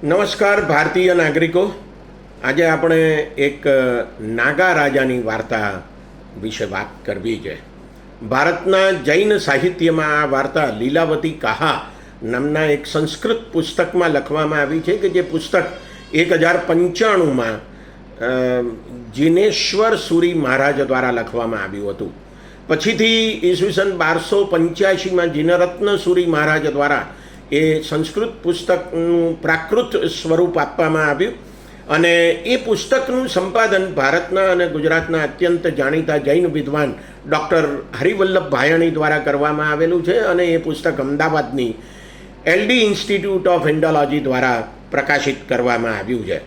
નમસ્કાર ભારતીય નાગરિકો. આજે આપણે એક નાગા રાજાની વાર્તા વિશે વાત કરવી છે. ભારતના જૈન સાહિત્યમાં આ વાર્તા લીલાવતી કાહા નામના એક સંસ્કૃત પુસ્તકમાં લખવામાં આવી છે કે જે પુસ્તક 1095માં જિનેશ્વર સુરી મહારાજ દ્વારા લખવામાં આવ્યું હતું. પછીથી ઈસવીસન 1285માં જીનરત્ન સુરી મહારાજ દ્વારા એ સંસ્કૃત પુસ્તકનું પ્રાકૃત સ્વરૂપ આપવામાં આવ્યું અને એ પુસ્તકનું સંપાદન ભારતના અને ગુજરાતના અત્યંત જાણીતા જૈન વિદ્વાન ડૉક્ટર હરિવલ્લભ ભાયાણી દ્વારા કરવામાં આવેલું છે અને એ પુસ્તક અમદાવાદની એલડી ઇન્સ્ટિટ્યૂટ ઓફ ઇન્ડોલોજી દ્વારા પ્રકાશિત કરવામાં આવ્યું છે.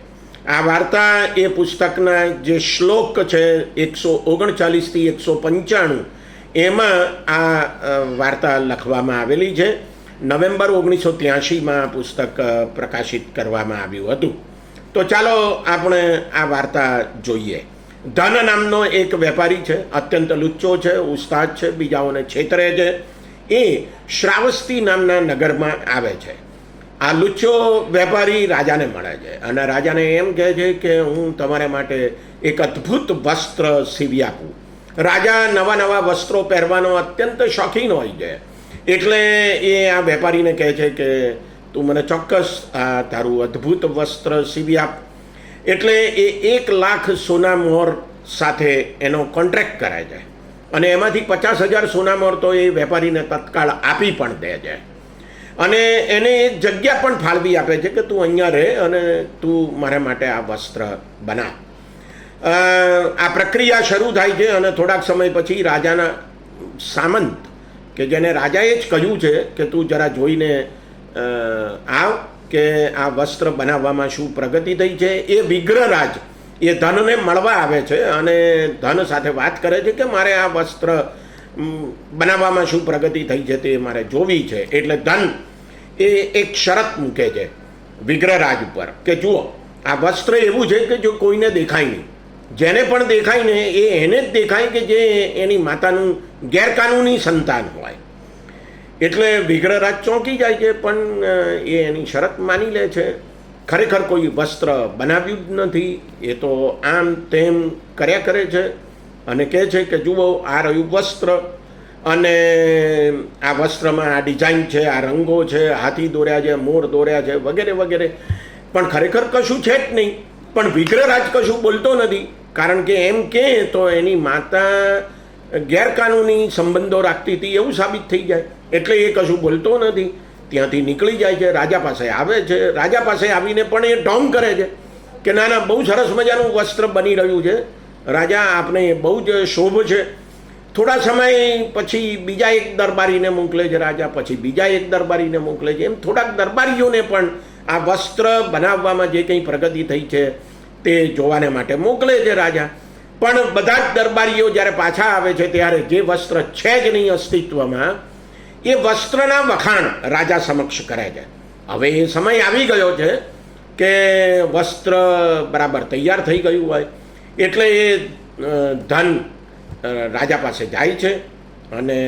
આ વાર્તા એ પુસ્તકના જે શ્લોક છે 139થી 195 એમાં આ વાર્તા લખવામાં આવેલી છે. નવેમ્બર 1983માં આ પુસ્તક પ્રકાશિત કરવામાં આવ્યું હતું. તો ચાલો આપણે આ વાર્તા જોઈએ. ધન નામનો એક વેપારી છે, અત્યંત લુચ્ચો છે, ઉસ્તાદ છે, બીજાઓને છેતરે છે. એ શ્રાવસ્તી નામના નગરમાં આવે છે. આ લુચ્ચો વેપારી રાજાને મળે છે અને રાજાને એમ કહે છે કે હું તમારા માટે એક અદ્ભુત વસ્ત્ર સીવી આપું. રાજા નવા નવા વસ્ત્રો પહેરવાનો અત્યંત શોખીન હોય છે. એટલે એ આ વેપારીને કહે છે કે તું મને ચોક્કસ આ તારું અદ્ભુત વસ્ત્ર સીવી આપ. એટલે એ 1 લાખ સોના મોહર સાથે એનો કોન્ટ્રાક્ટ કરે છે અને એમાંથી 50,000 સોના મોહર તો એ વેપારીને તત્કાળ આપી પણ દે છે અને એને એક જગ્યા પણ ફાળવી આપે છે કે તું અહીંયા રહે અને તું મારા માટે આ વસ્ત્ર બના. આ પ્રક્રિયા શરૂ થાય છે અને થોડાક સમય પછી રાજાના સામંત કે જેને રાજાએ જ કહ્યું છે કે તું જરા જોઈને આવ કે આ વસ્ત્ર બનાવવામાં શું પ્રગતિ થઈ છે. એ વિગ્રહરાજ એ ધનને મળવા આવે છે અને ધન સાથે વાત કરે છે કે મારે આ વસ્ત્ર બનાવવામાં શું પ્રગતિ થઈ છે તે મારે જોવી છે. એટલે ધન એ એક શરત મૂકે છે વિગ્રહરાજ ઉપર કે જુઓ આ વસ્ત્ર એવું છે કે જો કોઈને દેખાય નહીં, જેને પણ દેખાય ને એ એને જ દેખાય કે જે એની માતાનું ગેરકાનૂની સંતાન હોય. એટલે વિગ્રહરાજ ચોંકી જાય છે પણ એ એની શરત માની લે છે. ખરેખર કોઈ વસ્ત્ર બનાવ્યું જ નથી. એ તો આમ તેમ કર્યા કરે છે અને કહે છે કે જુઓ આ રહ્યું વસ્ત્ર અને આ વસ્ત્રમાં આ ડિઝાઇન છે, આ રંગો છે, હાથી દોર્યા છે, મોર દોર્યા છે વગેરે વગેરે. પણ ખરેખર કશું છે જ નહીં. પણ વિગ્રહરાજ કશું બોલતો નથી કારણ કે એમ કહે તો એની માતા ગેરકાનૂની સંબંધો રાખતી હતી એવું સાબિત થઈ જાય. એટલે એ કશું બોલતો નથી. ત્યાંથી નીકળી જાય છે, રાજા પાસે આવે છે. રાજા પાસે આવીને પણ એ ઢોંગ કરે છે કે ના ના, બહુ સરસ મજાનું વસ્ત્ર બની રહ્યું છે રાજા, આપને બહુ જ શોભ છે. થોડા સમય પછી બીજા એક દરબારીને મોકલે છે રાજા, પછી બીજા એક દરબારીને મોકલે છે. એમ થોડાક દરબારીઓને પણ આ વસ્ત્ર બનાવવામાં જે કંઈ પ્રગતિ થઈ છે તે જોવાને માટે મોકલે છે રાજા. પણ બધા જ દરબારીઓ જ્યારે પાછા આવે છે ત્યારે જે વસ્ત્ર છે જ નહીં અસ્તિત્વમાં, એ વસ્ત્રના વખાણ રાજા સમક્ષ કરે છે. હવે એ સમય આવી ગયો છે કે વસ્ત્ર બરાબર તૈયાર થઈ ગયું હોય એટલે એ ધન રાજા પાસે જાય છે અને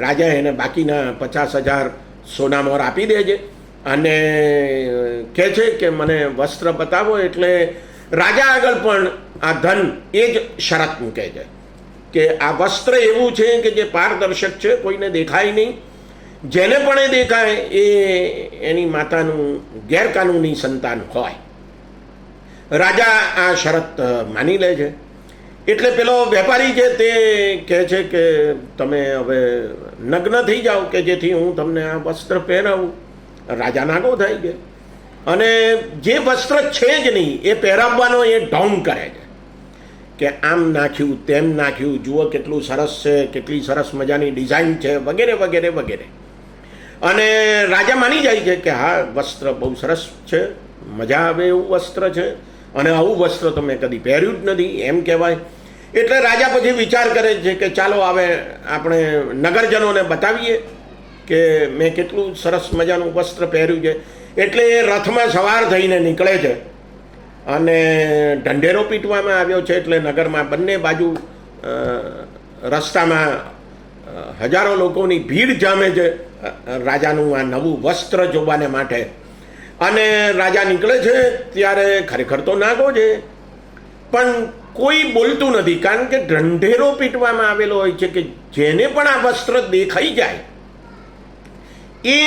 રાજા એને બાકીના 50,000 સોના મોહર આપી દે છે અને કહે છે કે મને વસ્ત્ર બતાવો. એટલે રાજા આગળ પણ આ ધન એ જ શરત મૂકે છે કે આ વસ્ત્ર એવું છે કે જે પારદર્શક છે, કોઈને દેખાય નહીં. જેને પણ એ દેખાય એ એની માતાનું ગેરકાનૂની સંતાન હોય. રાજા આ શરત માની લે છે. એટલે પેલો વેપારી છે તે કહે છે કે તમે હવે નગ્ન થઈ જાઓ કે જેથી હું તમને આ વસ્ત્ર પહેરાવું. રાજા નાગો થાય છે અને જે વસ્ત્ર છે જ નહીં એ પહેરાવવાનો એ ઢોંગ કરે છે કે આમ નાખ્યું તેમ નાખ્યું, જુઓ કેટલું સરસ છે, કેટલી સરસ મજાની ડિઝાઇન છે વગેરે વગેરે વગેરે. અને રાજા માની જાય છે કે હા વસ્ત્ર બહુ સરસ છે, મજા આવે એવું વસ્ત્ર છે અને આવું વસ્ત્ર તો મેં કદી પહેર્યું જ નથી એમ કહેવાય. એટલે રાજા પછી વિચાર કરે છે કે ચાલો હવે આપણે નગરજનોને બતાવીએ કે મેં કેટલું સરસ મજાનું વસ્ત્ર પહેર્યું છે. એટલે એ રથમાં સવાર થઈને નીકળે છે અને ઢંઢેરો પીટવામાં આવ્યો છે. એટલે નગરમાં બંને બાજુ રસ્તામાં હજારો લોકોની ભીડ જામે છે રાજાનું આ નવું વસ્ત્ર જોવાને માટે. અને રાજા નીકળે છે ત્યારે ખરેખર તો નાગો છે, પણ કોઈ બોલતું નથી, કારણ કે ઢંઢેરો પીટવામાં આવેલો હોય છે કે જેને પણ આ વસ્ત્ર દેખાઈ જાય એ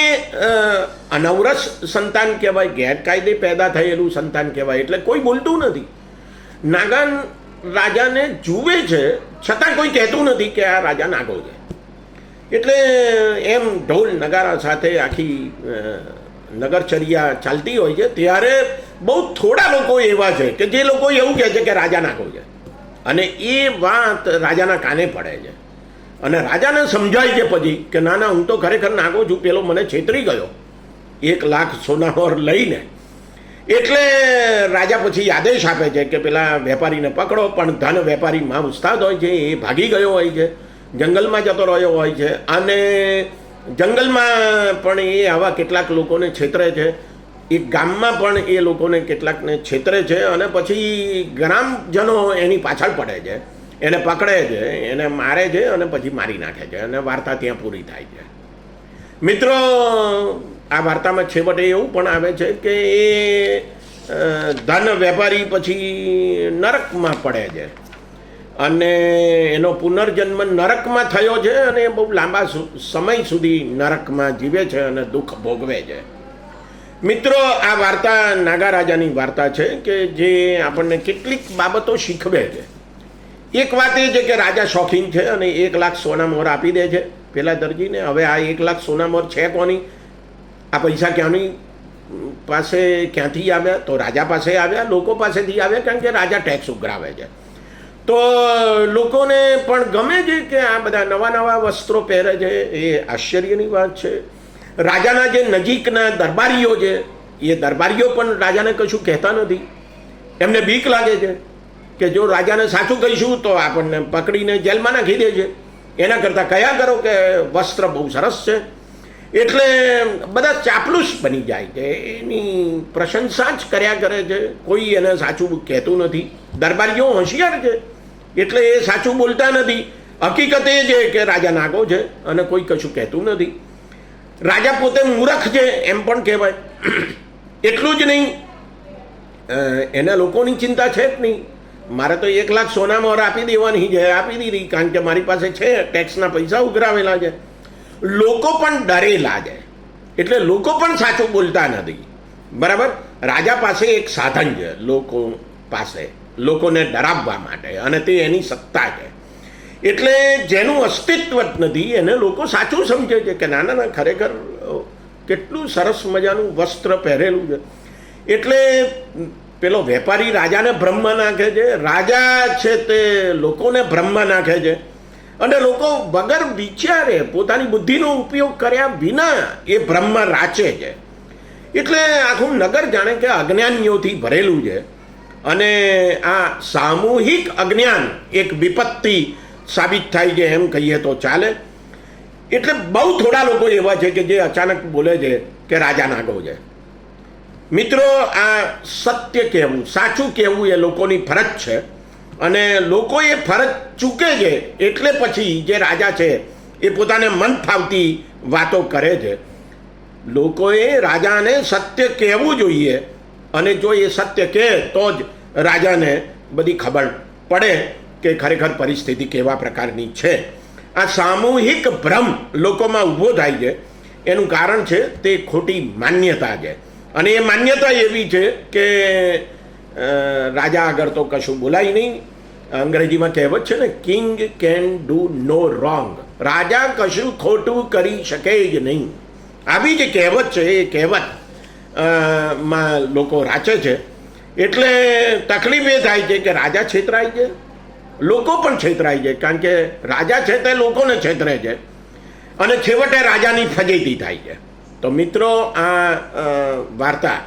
અનવરસ સંતાન કહેવાય, ગેરકાયદે પેદા થયેલું સંતાન કહેવાય. એટલે કોઈ બોલતું નથી. નાગાન રાજાને જુએ છે છતાં કોઈ કહેતું નથી કે આ રાજા નાગો છે. એટલે એમ ઢોલ નગારા સાથે આખી નગરચર્યા ચાલતી હોય છે ત્યારે બહુ થોડા લોકો એવા છે કે જે લોકો એવું કહે છે કે રાજા નાગો છે, અને એ વાત રાજાના કાને પડે છે અને રાજાને સમજાય છે પછી કે ના ના, હું તો ખરેખર નાગો છું, પેલો મને છેતરી ગયો 1 લાખ સોનામોહર લઈને. એટલે રાજા પછી આદેશ આપે છે કે પેલા વેપારીને પકડો, પણ ધન વેપારી માં ઉસ્તાદ હોય છે, એ ભાગી ગયો હોય છે, જંગલમાં જતો રહ્યો હોય છે, અને જંગલમાં પણ એ આવા કેટલાક લોકોને છેતરે છે, એક ગામમાં પણ એ લોકોને કેટલાકને છેતરે છે, અને પછી ગ્રામજનો એની પાછળ પડે છે, એને પકડે છે, એને મારે છે અને પછી મારી નાખે છે, અને વાર્તા ત્યાં પૂરી થાય છે. મિત્રો, આ વાર્તામાં છેવટે એવું પણ આવે છે કે એ ધન વેપારી પછી નરકમાં પડે છે અને એનો પુનર્જન્મ નરકમાં થયો છે, અને બહુ લાંબા સમય સુધી નરકમાં જીવે છે અને દુઃખ ભોગવે છે. મિત્રો, આ વાર્તા નાગા રાજાની વાર્તા છે કે જે આપણને કેટલીક બાબતો શીખવે છે. એક વાત એ છે કે રાજા શોખીન છે અને 1 લાખ સોનામોહર આપી દે છે પેલા દરજીને. હવે આ 1 લાખ સોનામોહર છે કોની? આ પૈસા ક્યાંથી આવ્યા? તો રાજા પાસે આવ્યા, લોકો પાસેથી આવ્યા, કારણ કે રાજા ટેક્સ ઉઘરાવે છે. તો લોકોને પણ ગમે છે કે આ બધા નવા નવા વસ્ત્રો પહેરે છે, એ આશ્ચર્યની વાત છે. રાજાના જે નજીકના દરબારીઓ છે એ દરબારીઓ પણ રાજાને કશું કહેતા નથી. એમને બીક લાગે છે કે જો રાજાને સાચું કહીશું તો આપણને પકડીને જેલમાં નાખી દે છે, એના કરતાં કયા કરો કે વસ્ત્ર બહુ સરસ છે. એટલે બધા ચાપલુસ બની જાય છે, એની પ્રશંસા જ કર્યા કરે છે, કોઈ એને સાચું કહેતું નથી. દરબારીઓ હોશિયાર છે એટલે એ સાચું બોલતા નથી. હકીકત એ છે કે રાજા નાગો છે અને કોઈ કશું કહેતું નથી. રાજા પોતે મૂર્ખ છે એમ પણ કહેવાય. એટલું જ નહીં, એના લોકોની ચિંતા છે જ નહીં. મારે તો 1 લાખ સોનામોહર આપી દેવાની છે, આપી દીધી, કારણ કે મારી પાસે છે, ટેક્સના પૈસા ઉઘરાવેલા છે. લોકો પણ ડરેલા છે એટલે લોકો પણ સાચું બોલતા નથી. બરાબર? રાજા પાસે એક સાધન છે લોકો પાસે, લોકોને ડરાવવા માટે, અને તે એની સત્તા છે. એટલે જેનું અસ્તિત્વ જ નથી એને લોકો સાચું સમજે છે કે ના ના, ખરેખર કેટલું સરસ મજાનું વસ્ત્ર પહેરેલું છે. એટલે પેલો વેપારી રાજાને ભ્રમમાં નાખે છે, રાજા છે તે લોકોને ભ્રમમાં નાખે છે, અને લોકો વગર વિચારે પોતાની બુદ્ધિનો ઉપયોગ કર્યા વિના એ ભ્રમમાં રાચે છે. એટલે આખું નગર જાણે કે અજ્ઞાનીઓથી ભરેલું છે, અને આ સામૂહિક અજ્ઞાન એક વિપત્તિ સાબિત થાય છે એમ કહીએ તો ચાલે. એટલે બહુ થોડા લોકો એવા છે કે જે અચાનક બોલે છે કે રાજા નાગો છે. મિત્રો, આ સત્ય કહેવું, સાચું કહેવું એ લોકોની ફરજ છે, અને લોકો એ ફરજ ચૂકે છે એટલે પછી જે રાજા છે એ પોતાને મન ફાવતી વાતો કરે છે. લોકોએ રાજાને સત્ય કહેવું જોઈએ, અને જો એ સત્ય કહે તો જ રાજાને બધી ખબર પડે કે ખરેખર પરિસ્થિતિ કેવા પ્રકારની છે. આ સામૂહિક ભ્રમ લોકોમાં ઊભો થાય છે એનું કારણ છે તે ખોટી માન્યતા છે, અને એ માન્યતા એવી છે કે રાજા આગળ તો કશું બોલાય નહીં. અંગ્રેજીમાં કહેવત છે ને, king can do no wrong. રાજા કશું ખોટું કરી શકે જ નહીં. આવી જે કહેવત છે એ કહેવત માં લોકો રાચે છે. એટલે તકલીફ એ થાય છે કે રાજા છેતરાય છે, લોકો પણ છેતરાય છે, કારણ કે રાજા છે તે લોકોને છેતરે છે, અને છેવટે રાજાની ફજેતી થાય છે. તો મિત્રો, આ વાર્તા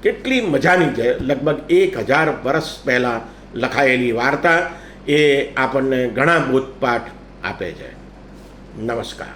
કેટલી મજાની છે. લગભગ 1000 વર્ષ પહેલાં લખાયેલી વાર્તા એ આપણને ઘણા બોધપાઠ આપે છે. નમસ્કાર.